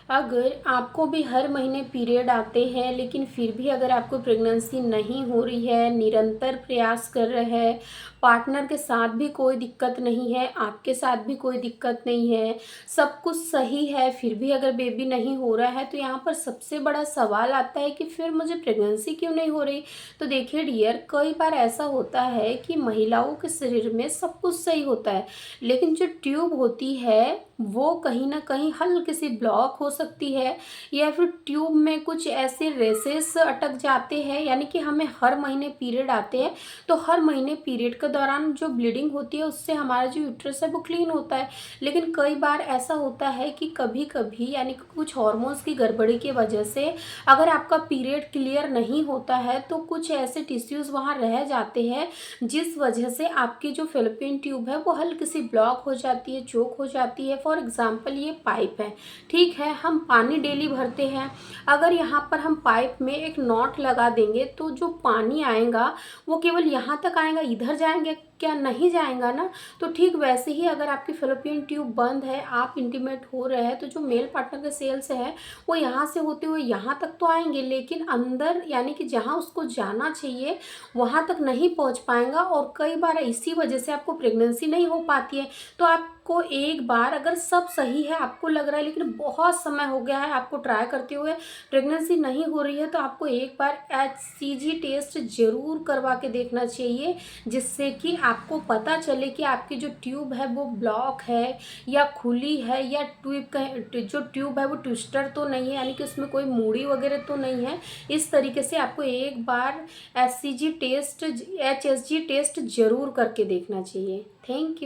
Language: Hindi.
अगर आपको भी हर महीने पीरियड आते हैं लेकिन फिर भी अगर आपको प्रेगनेंसी नहीं हो रही है, निरंतर प्रयास कर रहे हैं, पार्टनर के साथ भी कोई दिक्कत नहीं है, आपके साथ भी कोई दिक्कत नहीं है, सब कुछ सही है, फिर भी अगर बेबी नहीं हो रहा है, तो यहाँ पर सबसे बड़ा सवाल आता है कि फिर मुझे प्रेगनेंसी क्यों नहीं हो रही। तो देखिए डियर, कई बार ऐसा होता है कि महिलाओं के शरीर में सब कुछ सही होता है, लेकिन जो ट्यूब होती है वो कहीं ना कहीं हल्की सी ब्लॉक हो सकती है, या फिर ट्यूब में कुछ ऐसे रेसेस अटक जाते हैं। यानी कि हमें हर महीने पीरियड आते हैं, तो हर महीने पीरियड के दौरान जो ब्लीडिंग होती है उससे हमारा जो यूट्रस है वो क्लीन होता है। लेकिन कई बार ऐसा होता है कि कभी कभी यानी कि कुछ हॉर्मोन्स की गड़बड़ी की वजह से अगर आपका पीरियड क्लियर नहीं होता है तो कुछ ऐसे टिश्यूज़ वहाँ रह जाते हैं, जिस वजह से आपकी जो फेलोपियन ट्यूब है वो हल्की सी ब्लॉक हो जाती है, चोक हो जाती है। फॉर एग्जांपल ये पाइप है, ठीक है, हम पानी डेली भरते हैं, अगर यहाँ पर हम पाइप में एक नॉट लगा देंगे तो जो पानी आएगा वो केवल यहाँ तक आएगा, इधर जाएंगे क्या, नहीं जाएगा ना। तो ठीक वैसे ही अगर आपकी फेलोपियन ट्यूब बंद है, आप इंटीमेट हो रहे हैं, तो जो मेल पार्टनर के सेल्स है वो यहाँ से होते हुए यहाँ तक तो आएंगे, लेकिन अंदर यानी कि जहाँ उसको जाना चाहिए वहाँ तक नहीं पहुँच पाएगा, और कई बार इसी वजह से आपको प्रेगनेंसी नहीं हो पाती है। तो आपको एक बार अगर सब सही है, आपको लग रहा है लेकिन बहुत समय हो गया है आपको ट्राई करते हुए, प्रेगनेंसी नहीं हो रही है, तो आपको एक बार HCG टेस्ट जरूर करवा के देखना चाहिए, जिससे कि आपको पता चले कि आपकी जो ट्यूब है वो ब्लॉक है या खुली है, या ट्यूब का जो ट्यूब है वो ट्विस्टर तो नहीं है, यानी कि उसमें कोई मूड़ी वगैरह तो नहीं है। इस तरीके से आपको एक बार HCG टेस्ट HSG टेस्ट जरूर करके देखना चाहिए। Thank you.